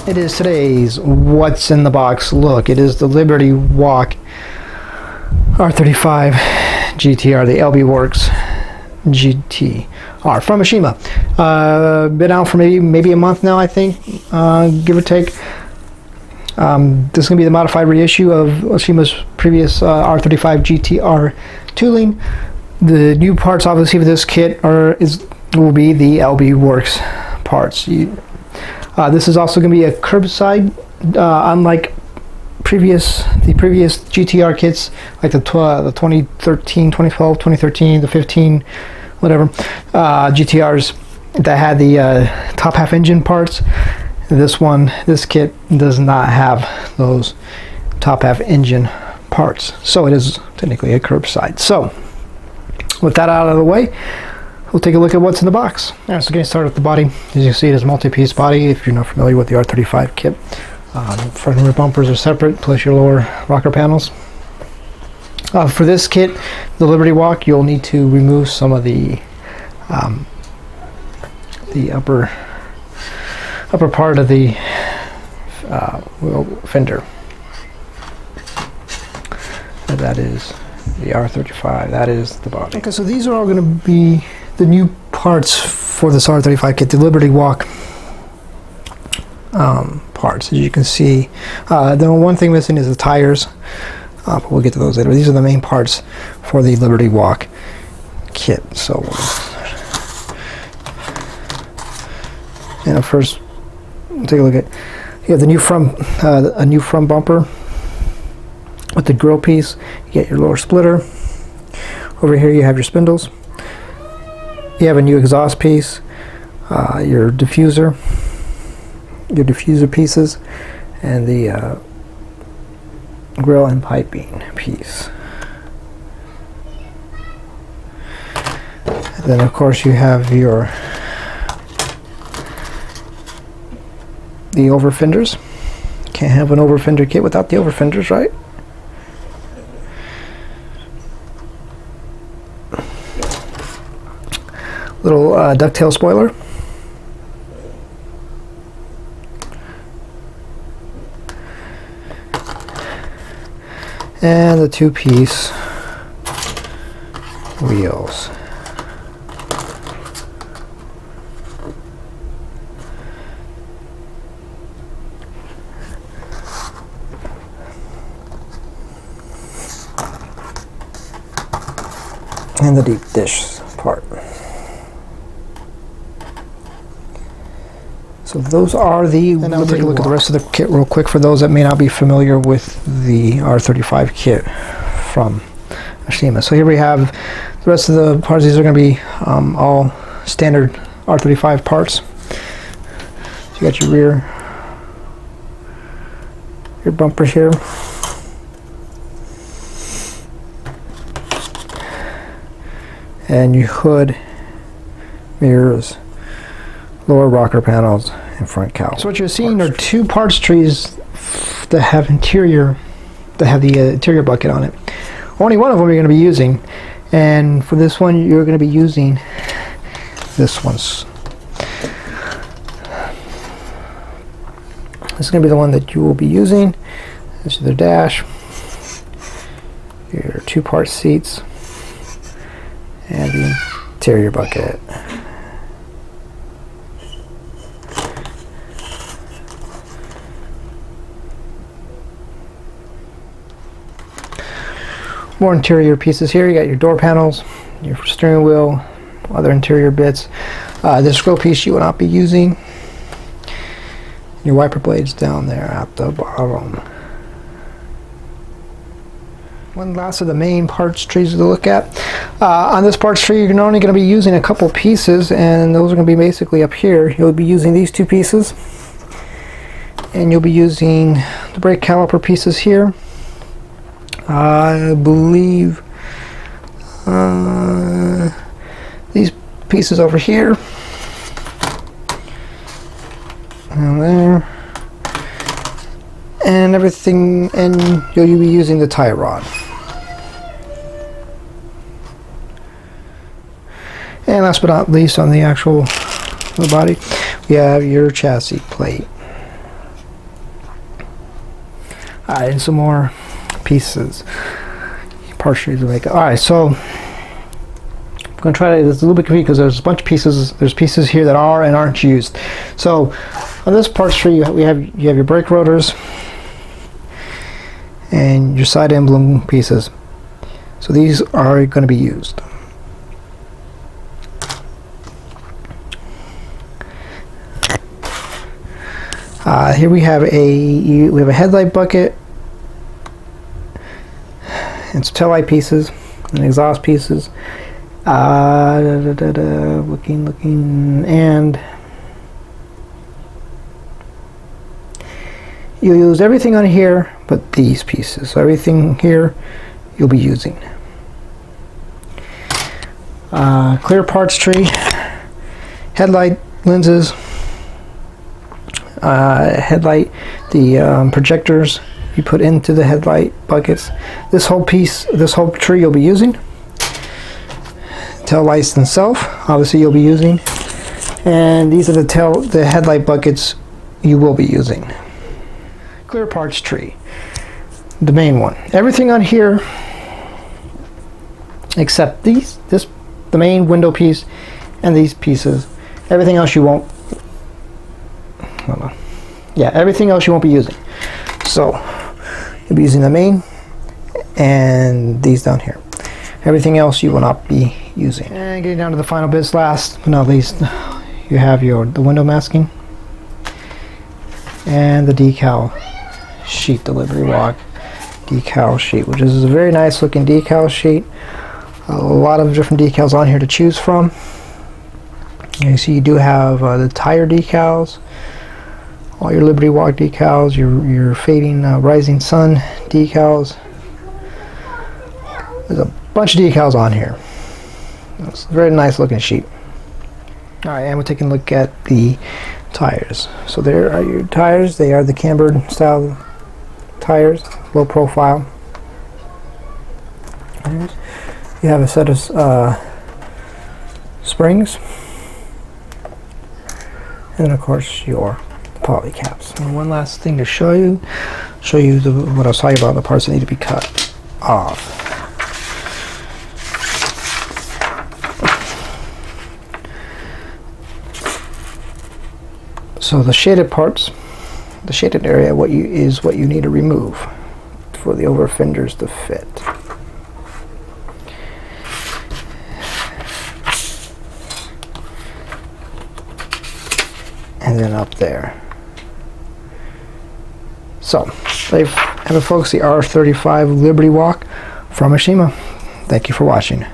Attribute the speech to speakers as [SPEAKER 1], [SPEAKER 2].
[SPEAKER 1] It is today's What's in the Box look. It is the Liberty Walk R35 GTR, the LB Works GTR from Aoshima. Been out for maybe a month now, I think, give or take. This is going to be the modified reissue of Aoshima's previous R35 GTR tooling. The new parts, obviously, for this kit will be the LB Works parts. This is also going to be a curbside, unlike the previous GTR kits, like the 2013, 2012, 2013, the 15, whatever GTRs that had the top half engine parts. This kit does not have those top half engine parts, so it is technically a curbside. So with that out of the way, we'll take a look at what's in the box. All right, so getting started with the body. As you can see, it is a multi-piece body. If you're not familiar with the R35 kit, front and rear bumpers are separate, plus your lower rocker panels. For this kit, the Liberty Walk, you'll need to remove some of the upper part of the wheel fender. And that is the R35. That is the body. Okay, so these are all going to be the new parts for this R35 kit, the Liberty Walk parts. As you can see, the one thing missing is the tires, but we'll get to those later. These are the main parts for the Liberty Walk kit. So, and first, we'll take a look at. You have the new a new front bumper with the grill piece. You get your lower splitter. Over here, you have your spindles. You have a new exhaust piece, your diffuser pieces, and the grill and piping piece. And then, of course, you have the over fenders. Can't have an over fender kit without the over fenders, right? Little ducktail spoiler. And the two-piece wheels. And the deep dish part. So those are the. And now take a look at the rest of the kit real quick for those that may not be familiar with the R35 kit from Aoshima. So here we have the rest of the parts. These are going to be all standard R35 parts. So you got your rear bumpers here. And your hood, mirrors, lower rocker panels, and front cowl. So what you're seeing are two parts trees that have the interior bucket on it. Only one of them you're going to be using, and for this one you're going to be using this one's. This is going to be the one that you will be using. This is the dash, your two-part seats, and the interior bucket. More interior pieces here. You got your door panels, your steering wheel, other interior bits. This grill piece you will not be using. Your wiper blades down there at the bottom. One last of the main parts trees to look at. On this parts tree, you're only going to be using a couple pieces, and those are going to be basically up here. You'll be using these two pieces, and you'll be using the brake caliper pieces here. I believe these pieces over here and there, and everything, and you'll be using the tie rod. And last but not least, on the actual body, we have your chassis plate. And some more pieces. Partially to make it. Alright, so I'm going to try to, it's a little bit confusing because there's a bunch of pieces, there's pieces here that are and aren't used. So on this parts tree you have your brake rotors and your side emblem pieces. So these are going to be used. Here we have a headlight bucket and some tail light pieces and exhaust pieces. Looking, and you'll use everything on here but these pieces. So everything here you'll be using. Clear parts tree, headlight lenses, headlight, the projectors you put into the headlight buckets. This whole piece, this whole tree you'll be using. Tail lights themselves, obviously you'll be using. And these are the headlight buckets you will be using. Clear parts tree, the main one. Everything on here except the main window piece and these pieces. Everything else you won't. Hold on. Yeah, everything else you won't be using. So you'll be using the main and these down here. Everything else you will not be using. And getting down to the final bits, last but not least, you have the window masking and the decal sheet, the Liberty Walk decal sheet, which is a very nice looking decal sheet. A lot of different decals on here to choose from. You see you do have the tire decals, all your Liberty Walk decals, your fading rising sun decals. There's a bunch of decals on here. It's a very nice looking sheet. Alright, and we're taking a look at the tires. So there are your tires. They are the cambered style tires, low profile. You have a set of springs, and then of course your poly caps. And one last thing to show you what I was talking about, the parts that need to be cut off. So the shaded parts, the shaded area, is what you need to remove for the over fenders to fit. And then up there. So they have a folks, the R35 Liberty Walk from Aoshima. Thank you for watching.